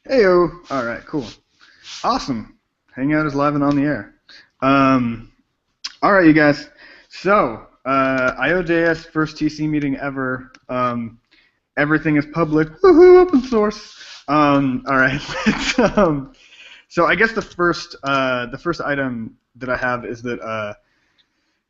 Heyo. All right, cool. Awesome. Hangout is live and on the air. All right, you guys. So, io.js first TC meeting ever. Everything is public. Woohoo, open source. All right. So I guess the first item that I have is that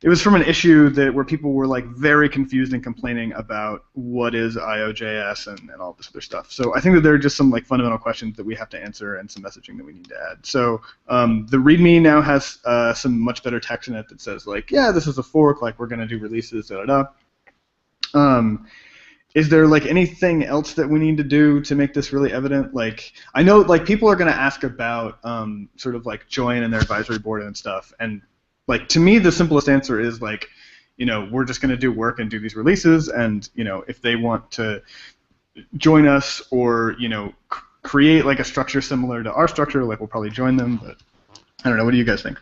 it was from an issue where people were like very confused and complaining about what is io.js and all this other stuff. So I think that there are just some like fundamental questions that we have to answer and some messaging that we need to add. So the README now has some much better text in it that says like, yeah, this is a fork, like we're going to do releases, da da da. Is there like anything else that we need to do to make this really evident? Like, I know like people are going to ask about sort of like join and their advisory board and stuff, and like to me the simplest answer is like, we're just going to do work and do these releases, and if they want to join us or create like a structure similar to our structure, like we'll probably join them. But I don't know. What do you guys think?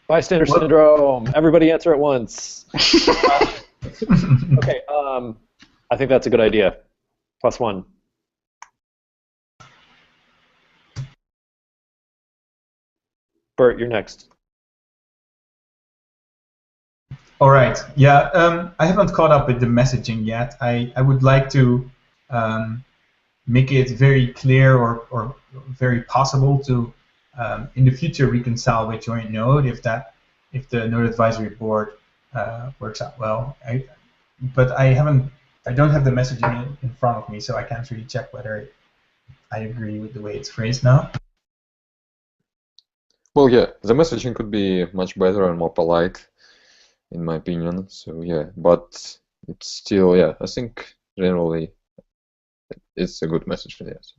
Bystander What? syndrome. Everybody answer at once. Okay. I think that's a good idea. +1. Bert, you're next. All right. Yeah, I haven't caught up with the messaging yet. I would like to make it very clear or very possible to in the future reconcile with joint node if the node advisory board works out well. But I don't have the messaging in front of me, so I can't really check whether I agree with the way it's phrased now. Well, yeah, the messaging could be much better and more polite, in my opinion. So yeah, but it's still, yeah, I think generally it's a good message. Yes.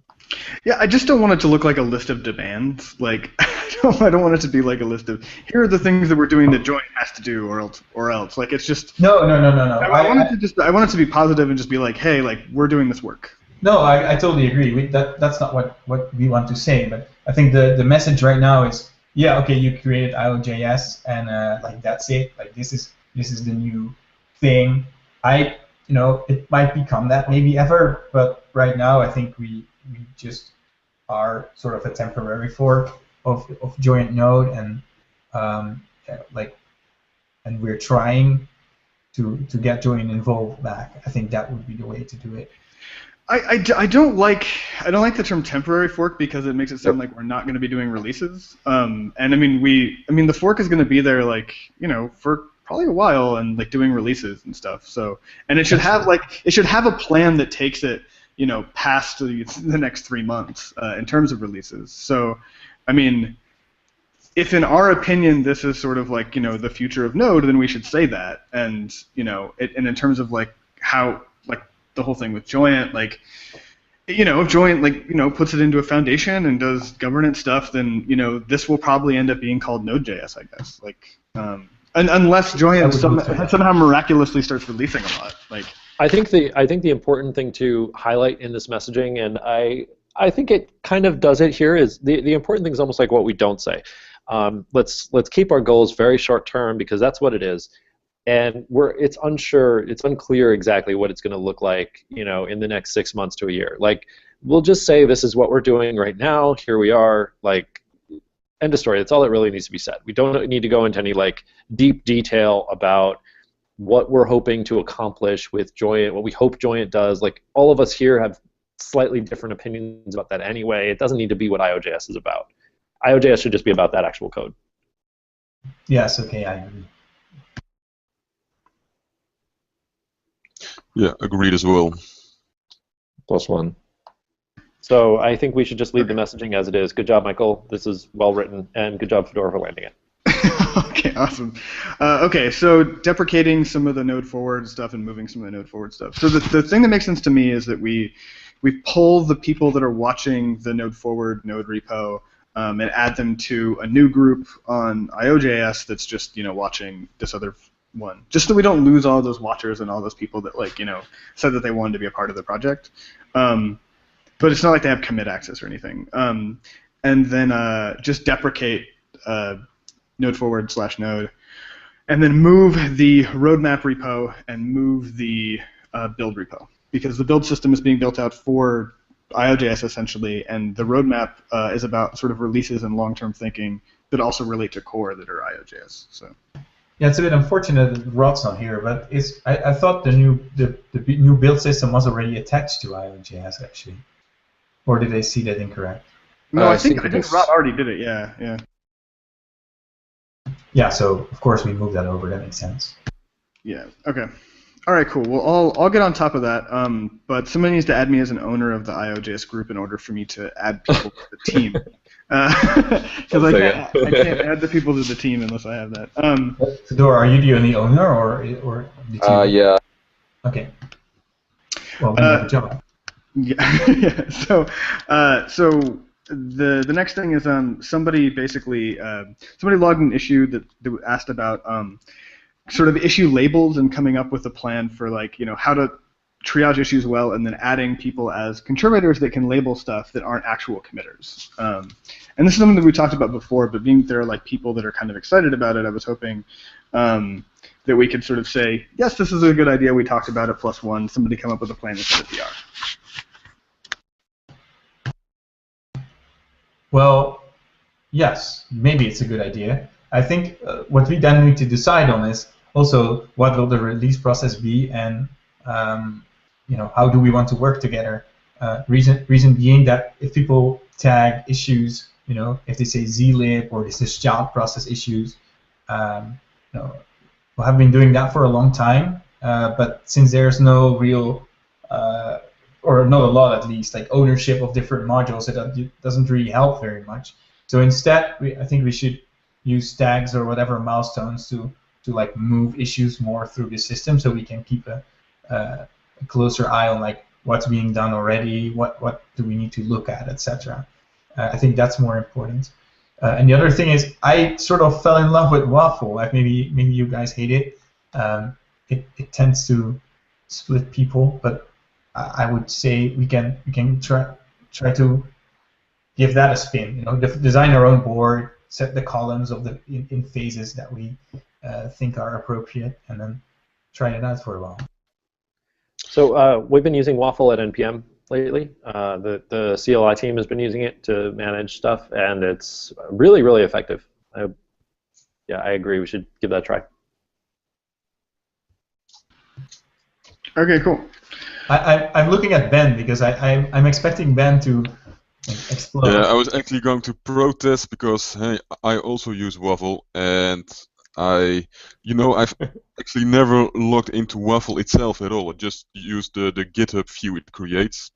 Yeah, I just don't want it to look like a list of demands. Like, I don't want it to be like a list of here are the things that we're doing that joint has to do, or else. Like, it's just No. I want it to I want it to be positive and just be like, hey, like we're doing this work. No, I totally agree. That's not what we want to say, but I think the message right now is, yeah, okay, you created io.js and like that's it. Like this is the new thing. It might become that maybe ever, but right now I think we just are sort of a temporary fork of joint node and and we're trying to get join involved back. I think that would be the way to do it. I don't like the term temporary fork because it makes it sound like we're not going to be doing releases. And I mean the fork is going to be there like for probably a while and like doing releases and stuff. So and it should have a plan that takes it past the next 3 months in terms of releases. So I mean, if in our opinion this is sort of like the future of Node, then we should say that. And and in terms of like how like the whole thing with Joint, like if Joint like puts it into a foundation and does governance stuff, then this will probably end up being called Node.js, I guess. Like unless Joint somehow miraculously starts releasing a lot, like. I think the important thing to highlight in this messaging, and I think it kind of does it here, is the important thing is almost like what we don't say. Let's keep our goals very short term because that's what it is, and it's unclear exactly what it's going to look like, in the next 6 months to a year. Like we'll just say this is what we're doing right now. Here we are. Like end of story. That's all that really needs to be said. We don't need to go into any like deep detail about what we're hoping to accomplish with Joyent, what we hope Joyent does. Like all of us here have slightly different opinions about that anyway. It doesn't need to be what io.js is about. io.js should just be about that actual code. Yes, okay, I agree. Yeah, agreed as well. +1. So I think we should just leave the messaging as it is. Good job, Michael. This is well written, and good job, Fedora, for landing it. Okay, awesome. Okay, so deprecating some of the node forward stuff and moving some of the node forward stuff. So the thing that makes sense to me is that we pull the people that are watching the node forward node repo and add them to a new group on io.js that's just watching this other one, just so we don't lose all those watchers and all those people that said that they wanted to be a part of the project. But it's not like they have commit access or anything. And then just deprecate node forward /node. and then move the roadmap repo and move the build repo, because the build system is being built out for io.js essentially, and the roadmap is about sort of releases and long-term thinking that also relate to core that are io.js. So. Yeah, it's a bit unfortunate that Rod's not here, but I thought the new build system was already attached to io.js actually, or did I see that incorrect? No, I think Rod already did it. Yeah. Yeah, so of course we moved that over. That makes sense. Yeah. Okay. All right. Cool. Well, I'll get on top of that. But somebody needs to add me as an owner of the io.js group in order for me to add people to the team. Because I can't add the people to the team unless I have that. Fedor, are you the only owner, or the team? Yeah. Okay. Well, then you have a job. Yeah. So the next thing is somebody basically somebody logged an issue that asked about sort of issue labels and coming up with a plan for how to triage issues well, and then adding people as contributors that can label stuff that aren't actual committers. And this is something that we talked about before, but being there are people that are kind of excited about it, I was hoping that we could sort of say, yes, this is a good idea, we talked about it, +1, somebody come up with a plan instead of PR. Well, yes, maybe it's a good idea. I think what we then need to decide on is also what will the release process be, and how do we want to work together. Reason being that if people tag issues, if they say zlib or this is child process issues, we have been doing that for a long time. But since there's no real or not a lot at least, like ownership of different modules, it doesn't really help very much. So instead, I think we should use tags or whatever milestones to move issues more through the system, so we can keep a closer eye on what's being done already, what do we need to look at, etc. I think that's more important. And the other thing is, I sort of fell in love with Waffle. Maybe you guys hate it. It tends to split people, but I would say we can try to give that a spin. Design our own board, set the columns in phases that we think are appropriate, and then try it out for a while. So we've been using Waffle at NPM lately. The CLI team has been using it to manage stuff, and it's really, really effective. I agree. We should give that a try. Okay, cool. I'm looking at Ben because I'm expecting Ben to explode. Yeah, I was actually going to protest because hey, I also use Waffle, and I've actually never logged into Waffle itself at all. I just use the GitHub view it creates.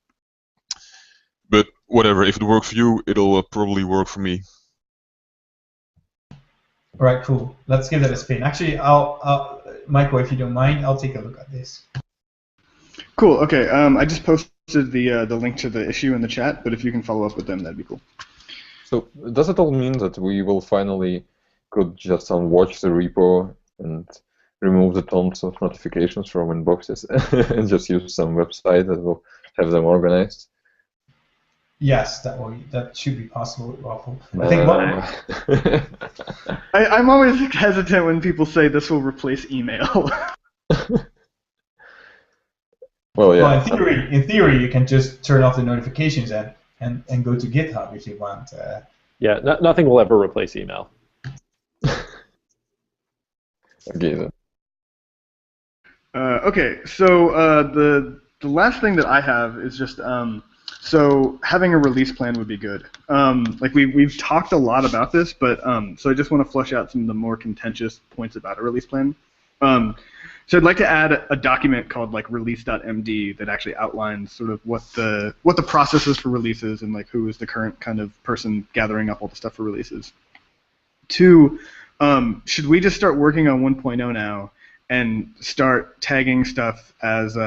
But whatever, if it works for you, it'll probably work for me. All right, cool. Let's give that a spin. Actually, I'll Michael, if you don't mind, I'll take a look at this. Cool. Okay. I just posted the link to the issue in the chat, but if you can follow up with them, that'd be cool. So does it all mean that we will finally could just unwatch the repo and remove the tons of notifications from inboxes and just use some website that will have them organized? Yes, that should be possible with Waffle. I think I'm always hesitant when people say this will replace email. Well, yeah. Well, in theory, you can just turn off the notifications and go to GitHub if you want. Yeah, nothing will ever replace email. Okay, then. Okay, so the last thing that I have is just so having a release plan would be good. We've talked a lot about this, but so I just want to flesh out some of the more contentious points about a release plan. So I'd like to add a document called release.md that actually outlines sort of what the process is for releases and who is the current kind of person gathering up all the stuff for releases. 2, should we just start working on 1.0 now and start tagging stuff as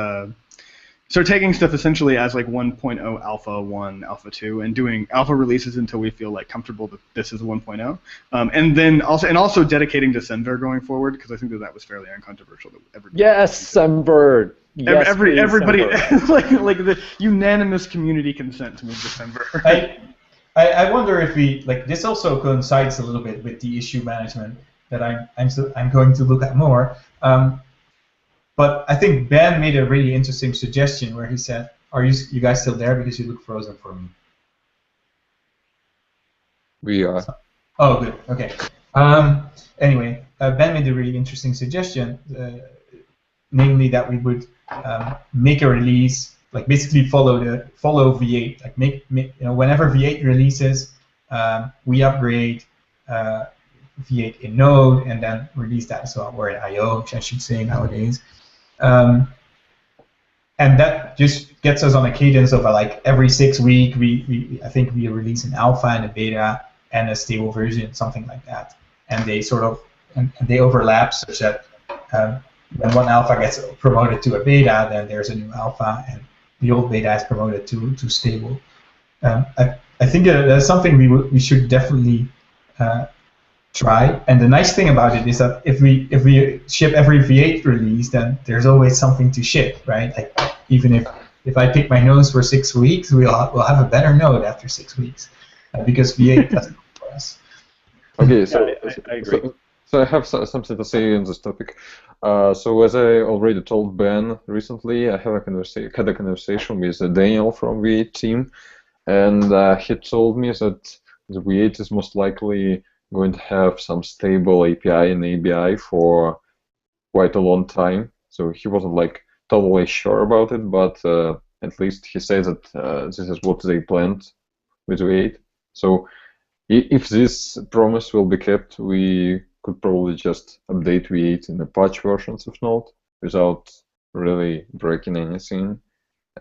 essentially as 1.0 alpha 1, alpha 2, and doing alpha releases until we feel comfortable that this is 1.0, and then also dedicating to Semver going forward, because I think that was fairly uncontroversial. That everybody Semver. Yes, everybody Semver. The unanimous community consent to move to Semver. I wonder if we this also coincides a little bit with the issue management, that I'm going to look at more. But I think Ben made a really interesting suggestion where he said, "Are you guys still there? Because you look frozen for me." We are. Oh, good. Okay. Anyway, Ben made a really interesting suggestion, namely that we would make a release, like basically follow V8, like whenever V8 releases, we upgrade V8 in Node and then release that as well, or in io, I should say nowadays. And that just gets us on a cadence of like every 6 weeks, I think we release an alpha and a beta and a stable version, something like that. And they sort of and they overlap such that when one alpha gets promoted to a beta, then there's a new alpha, and the old beta is promoted to stable. I think that's something we should definitely try. And the nice thing about it is that if we ship every V8 release, then there's always something to ship, right? Like even if I pick my nose for 6 weeks, we'll have a better node after 6 weeks because V8 doesn't work for us. Okay, so I agree. So I have something to say on this topic. So as I already told Ben recently, I have had a conversation with Daniel from V8 team, and he told me that the V8 is most likely going to have some stable API and ABI for quite a long time. So he wasn't like totally sure about it, but at least he said that this is what they planned with V8. So if this promise will be kept, we could probably just update V8 in the patch versions of Node without really breaking anything.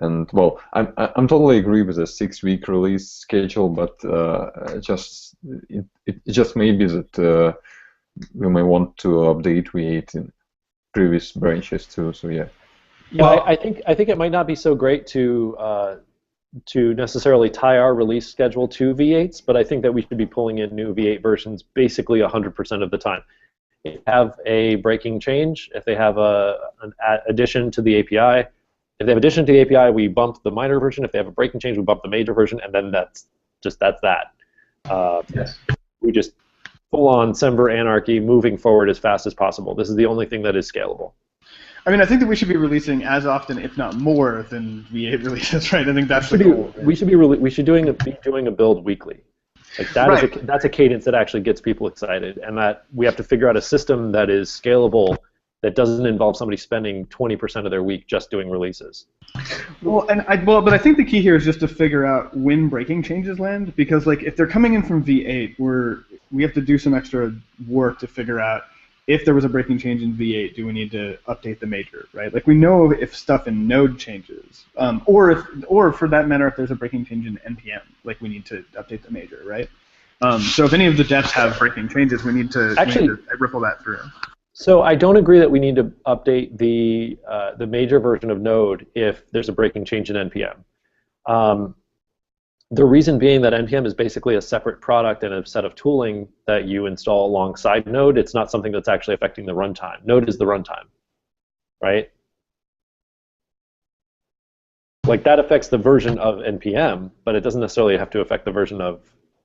And well, I'm totally agree with the 6-week release schedule, but it just may be that we may want to update V8 in previous branches too. So yeah. Yeah, well, I think it might not be so great to necessarily tie our release schedule to V8s, but I think that we should be pulling in new V8 versions basically 100% of the time. If they have a breaking change, if they have an addition to the API, if they have addition to the API, we bump the minor version. If they have a breaking change, we bump the major version, and then that's that. Yes. We just full on Semver anarchy, moving forward as fast as possible. This is the only thing that is scalable. I mean, I think that we should be releasing as often, if not more, than V8 releases, right? I think that's the goal. Right? We should be doing a build weekly. Like that right. That's a cadence that actually gets people excited, and that we have to figure out a system that is scalable, that doesn't involve somebody spending 20% of their week just doing releases. Well, but I think the key here is just to figure out when breaking changes land, because like if they're coming in from V8, we have to do some extra work to figure out if there was a breaking change in V8, do we need to update the major, right? Like we know if stuff in Node changes, or for that matter, if there's a breaking change in NPM, like we need to update the major, right? So if any of the devs have breaking changes, we need to ripple that through. So I don't agree that we need to update the major version of Node if there's a breaking change in NPM. The reason being that NPM is basically a separate product and a set of tooling that you install alongside Node. It's not something that's actually affecting the runtime. Node is the runtime, right? Like that affects the version of NPM, but it doesn't necessarily have to affect the version of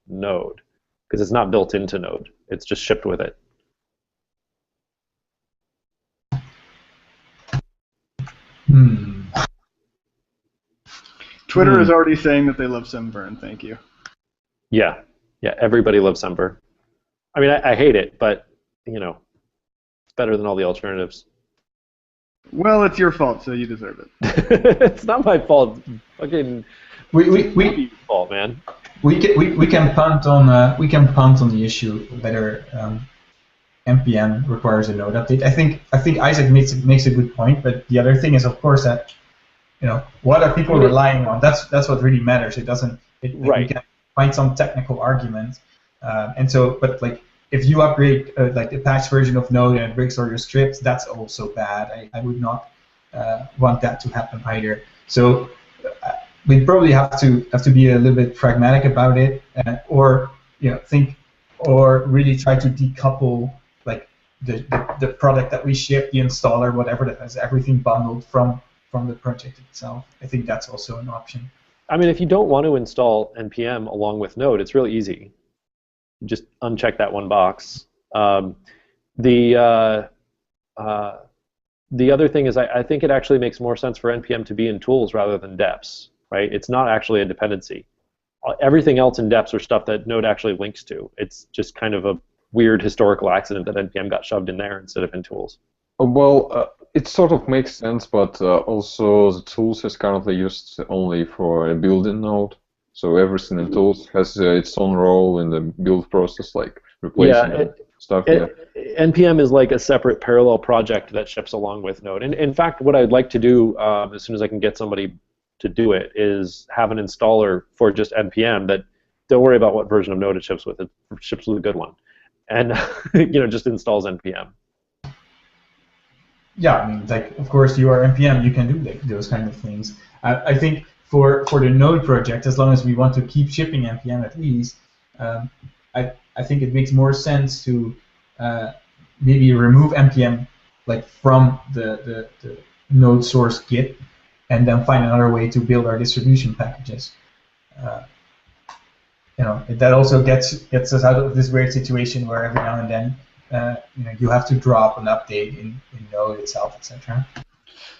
Node because it's not built into Node. It's just shipped with it. Twitter is already saying that they love Semver, and thank you. Yeah, everybody loves Semver. I mean, I hate it, but you know, it's better than all the alternatives. Well, it's your fault, so you deserve it. It's not my fault. Fucking, we fault, man. We can punt on the issue whether npm requires a node update. I think Isaac makes a good point, but the other thing is, of course, that what are people relying on? That's what really matters. It doesn't. Right. We can find some technical argument, and so, but like if you upgrade like the patch version of Node and it breaks all your scripts, that's also bad. I would not want that to happen either. So we probably have to be a little bit pragmatic about it, or think, or really try to decouple like the product that we ship, the installer, whatever, that has everything bundled from the project itself. I think that's also an option. I mean, if you don't want to install npm along with Node, it's really easy. You just uncheck that one box. The the other thing is I think it actually makes more sense for npm to be in tools rather than deps, right? It's not actually a dependency. Everything else in deps are stuff that Node actually links to. It's just kind of a weird historical accident that npm got shoved in there instead of in tools. Well, it sort of makes sense, but also the tools is currently used only for a building node. So everything in tools has its own role in the build process, like replacing stuff. npm is like a separate parallel project that ships along with Node. And in fact, what I'd like to do as soon as I can get somebody to do it is have an installer for just npm that don't worry about what version of Node it ships with. It ships with a good one, and just installs npm. Yeah, I mean, like, of course, you are npm, you can do like those kind of things. I think for the Node project, as long as we want to keep shipping npm at least, I think it makes more sense to maybe remove npm like from the Node source Git, and then find another way to build our distribution packages. That also gets us out of this weird situation where every now and then you have to drop an update in Node itself, etc.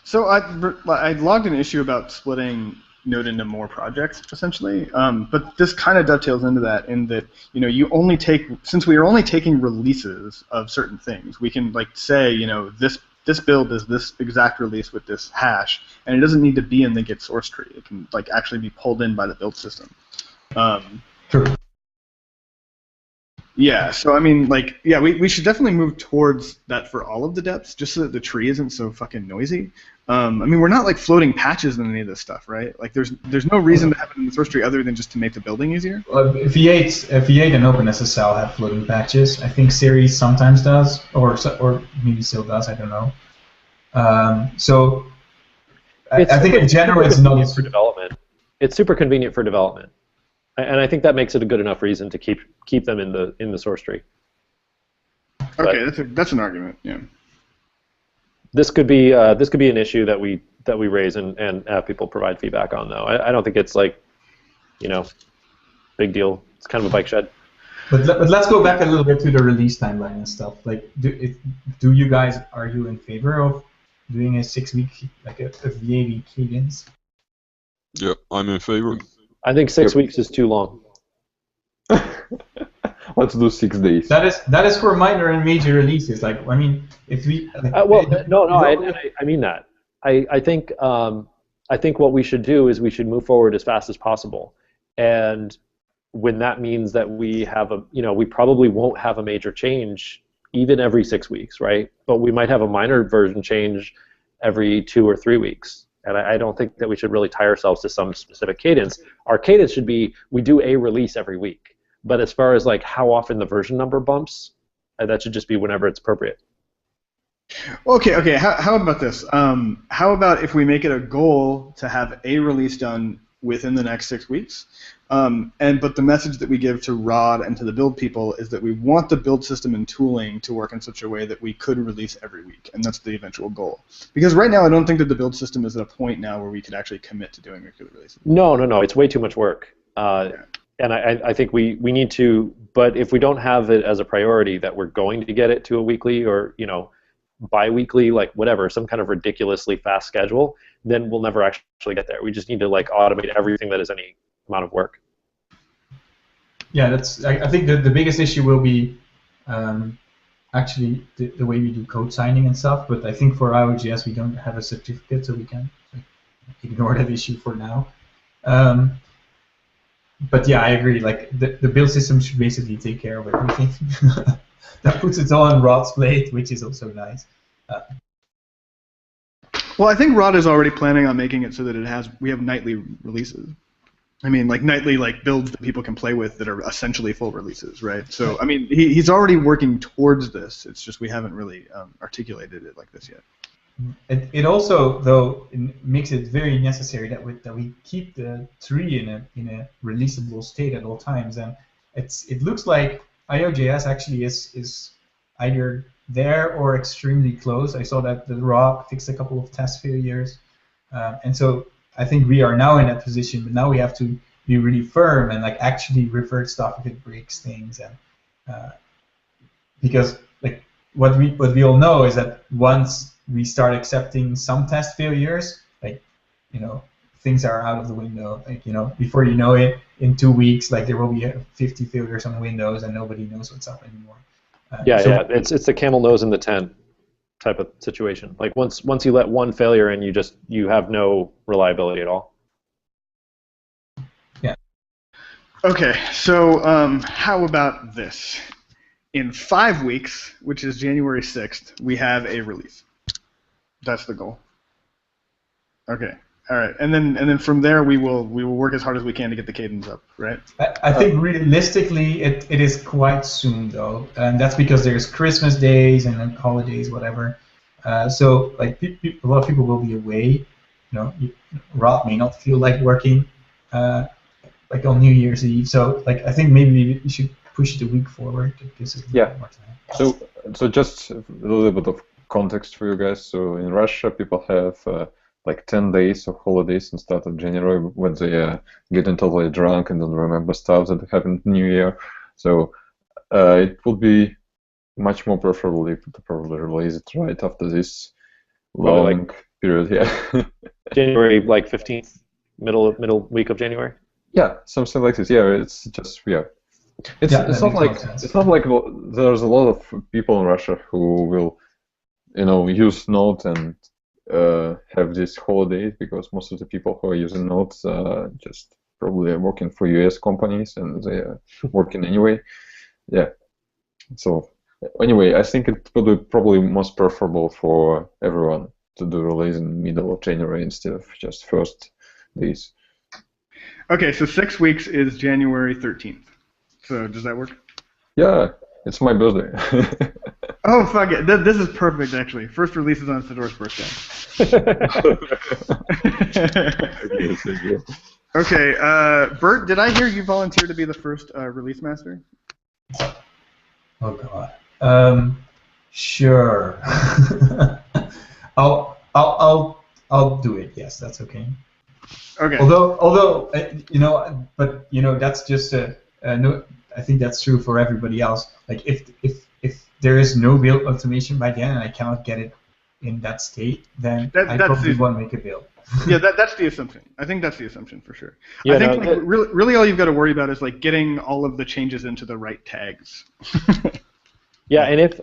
So I logged an issue about splitting Node into more projects, essentially. But this kind of dovetails into that in that you only take, since we are only taking releases of certain things, we can like say this build is this exact release with this hash, and it doesn't need to be in the Git source tree. It can like actually be pulled in by the build system. True. Yeah, so I mean, we should definitely move towards that for all of the depths, just so that the tree isn't so fucking noisy. I mean, we're not like floating patches in any of this stuff, right? Like, there's no reason to have it in the source tree other than just to make the building easier. V8 and OpenSSL have floating patches. I think Series sometimes does, or maybe still does. I don't know. I think in general it's not for development. It's super convenient for development. And I think that makes it a good enough reason to keep them in the source tree. Okay, that's an argument. Yeah. This could be an issue that we raise and have people provide feedback on, though. I don't think it's like, big deal. It's kind of a bike shed. But let's go back a little bit to the release timeline and stuff. Like, do you guys, are you in favor of doing a 6-week, like a VA cadence? Yeah, I'm in favor. I think 6 weeks is too long. Let's do 6 days. That is for minor and major releases. Like, I mean, if we I mean that. I think what we should do is we should move forward as fast as possible, and when that means that we have we probably won't have a major change even every 6 weeks, right? But we might have a minor version change every 2 or 3 weeks. And I don't think that we should really tie ourselves to some specific cadence. Our cadence should be we do a release every week. But as far as like how often the version number bumps, that should just be whenever it's appropriate. Okay. How about this? How about if we make it a goal to have a release done within the next 6 weeks? But the message that we give to Rod and to the build people is that we want the build system and tooling to work in such a way that we could release every week, and that's the eventual goal. Because right now I don't think that the build system is at a point now where we could actually commit to doing regular releases. No, it's way too much work. And I think we need to, but if we don't have it as a priority that we're going to get it to a weekly or bi-weekly, like whatever, some kind of ridiculously fast schedule, then we'll never actually get there. We just need to like automate everything that is any amount of work. Yeah, I think the biggest issue will be actually the way we do code signing and stuff. But I think for io.js we don't have a certificate, so we can ignore that issue for now. But yeah, I agree. Like the build system should basically take care of everything. That puts it all on Rod's plate, which is also nice. Well, I think Rod is already planning on making it so that we have nightly releases. I mean, like nightly builds that people can play with that are essentially full releases, right? So I mean, he's already working towards this. It's just we haven't really articulated it like this yet. It also, though, makes it very necessary that we keep the tree in a releasable state at all times, and it looks like io.js actually is either there or extremely close. I saw that the Rock fixed a couple of test failures, and so I think we are now in that position. But now we have to be really firm and like actually revert stuff if it breaks things, and because like what we all know is that once we start accepting some test failures, like, things are out of the window. Like, before you know it, in 2 weeks, like, there will be 50 failures on Windows and nobody knows what's up anymore. Yeah. It's the camel nose in the tent type of situation. Like once you let one failure in, you have no reliability at all. Yeah. Okay, so how about this? In 5 weeks, which is January 6th, we have a release. That's the goal. Okay. All right. And then from there we will work as hard as we can to get the cadence up, right? I think realistically it is quite soon though, and that's because there's Christmas days and then holidays, whatever. So like a lot of people will be away. Rod may not feel like working like on New Year's Eve. So like I think maybe we should push it a week forward. It gives us a little more time. So just a little bit of context for you guys. So in Russia, people have like 10 days of holidays in start of January when they getting totally drunk and don't remember stuff that happened New Year. So it would be much more preferable if to probably release it right after this long period. Yeah. January 15th, middle week of January. Yeah, something like this. Yeah, it's just It's not like there's a lot of people in Russia who will use Node and have this holiday, because most of the people who are using Nodes just probably are working for US companies and they are working anyway. Yeah. So anyway, I think it will be probably most preferable for everyone to do release in middle of January instead of just first days. Okay, so 6 weeks is January 13th. So does that work? Yeah, it's my birthday. Oh, fuck it. This is perfect, actually. First release is on Fedor's birthday. Okay, Bert, did I hear you volunteer to be the first release master? Oh God. Sure. I'll do it. Yes, that's okay. Okay. Although that's just no. I think that's true for everybody else. Like if there is no build automation by then and I cannot get it in that state, then I probably won't make a build. Yeah, that's the assumption. I think that's the assumption for sure. Yeah, I think really all you've got to worry about is like getting all of the changes into the right tags. Yeah, and if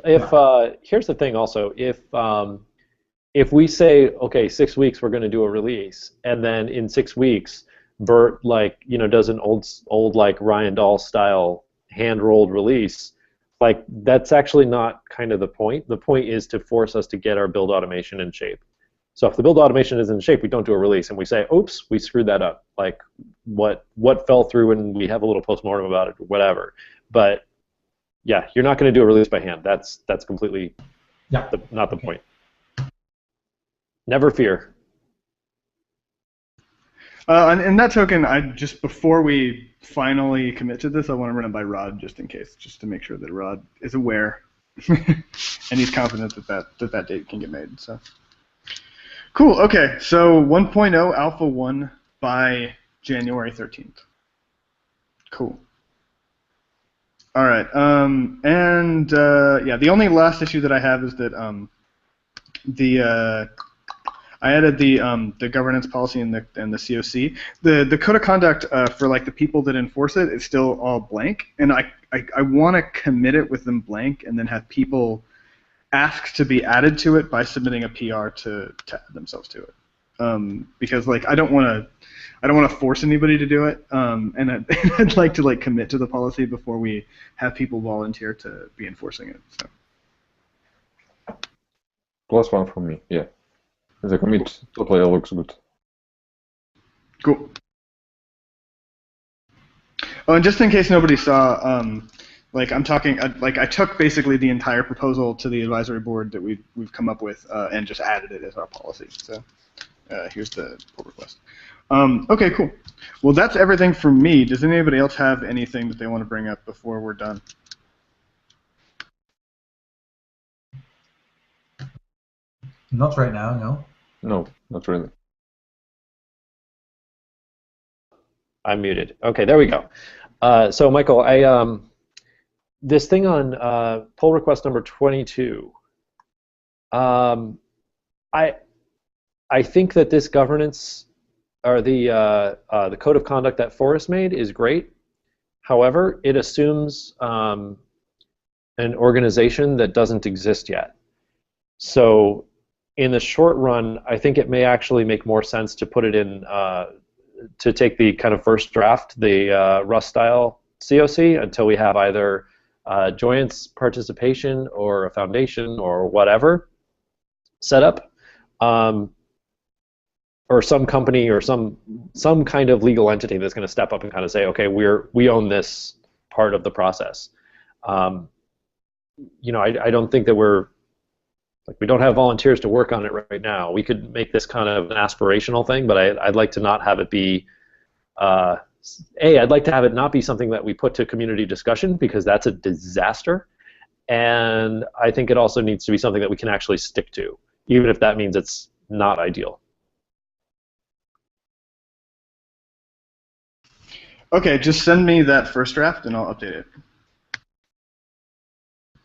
here's the thing also, if we say, okay, 6 weeks we're going to do a release, and then in 6 weeks Bert does an old like Ryan Dahl style hand rolled release, like that's actually not kind of the point. The point is to force us to get our build automation in shape. So if the build automation is in shape, we don't do a release and we say, oops, we screwed that up. Like what fell through, and we have a little postmortem about it or whatever. But yeah, you're not going to do a release by hand. That's completely not the point. Never fear. And that token, before we finally commit to this, I want to run it by Rod just in case, just to make sure that Rod is aware and he's confident that date can get made. So cool. Okay, so 1.0 Alpha 1 by January 13th. Cool. All right. The only last issue that I have is that I added the governance policy and the COC. The code of conduct for like the people that enforce it is still all blank, and I want to commit it with them blank, and then have people ask to be added to it by submitting a PR to add themselves to it. Because like I don't want to force anybody to do it, and I'd like to like commit to the policy before we have people volunteer to be enforcing it. So. +1 for me. Yeah. The commit totally looks good. Cool. Oh, and just in case nobody saw, I'm talking, I took basically the entire proposal to the advisory board that we've come up with and just added it as our policy. So here's the pull request. Okay, cool. Well, that's everything from me. Does anybody else have anything that they want to bring up before we're done? Not right now, no. No, not really. I'm muted. Okay, there we go. So Michael, this thing on pull request number 22. I think that this governance or the code of conduct that Forrest made is great. However, it assumes an organization that doesn't exist yet. So in the short run, I think it may actually make more sense to put it in, to take the kind of first draft, the Rust style COC, until we have either joyance participation or a foundation or whatever set up, or some company or some kind of legal entity that's going to step up and kind of say, okay, we own this part of the process. You know, I don't think that we don't have volunteers to work on it right now. We could make this kind of an aspirational thing, but I'd like to not have it be, I'd like to have it not be something that we put to community discussion, because that's a disaster. And I think it also needs to be something that we can actually stick to, even if that means it's not ideal. Okay, just send me that first draft and I'll update it.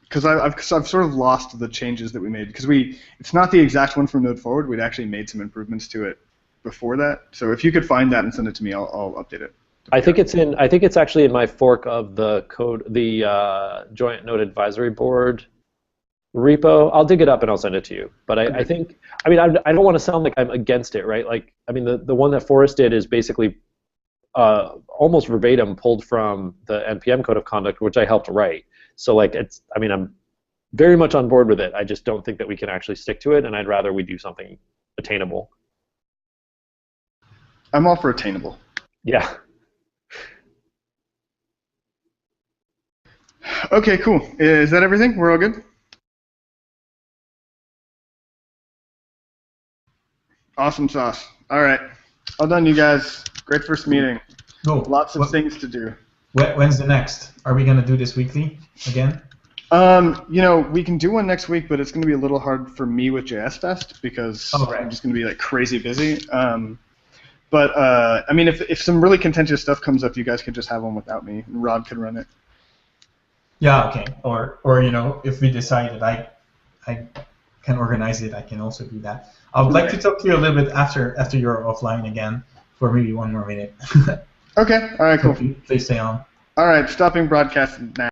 Because I've sort of lost the changes that we made, because it's not the exact one from Node Forward. We'd actually made some improvements to it before that. So if you could find that and send it to me, I'll update it. I think it's actually in my fork of the code, the Joint Node Advisory Board repo. I'll dig it up and I'll send it to you. But I think, I mean, I don't want to sound like I'm against it, right? Like, I mean, the one that Forrest did is basically almost verbatim pulled from the NPM code of conduct, which I helped write. So like, I mean, I'm very much on board with it. I just don't think that we can actually stick to it, and I'd rather we do something attainable. I'm all for attainable. Yeah. Okay, cool. Is that everything? We're all good? Awesome sauce. All right. Well done, you guys. Great first meeting. Cool. Lots of things to do. When's the next? Are we going to do this weekly again? You know, we can do one next week, but it's going to be a little hard for me with JS Fest, because I'm just going to be like crazy busy. But I mean, if some really contentious stuff comes up, you guys could just have one without me, and Rob can run it. Yeah, okay. Or you know, if we decide that I can organize it, I can also do that. I would like to talk to you a little bit after you're offline again for maybe 1 more minute. Okay. All right. Cool. Please stay on. All right. Stopping broadcast now.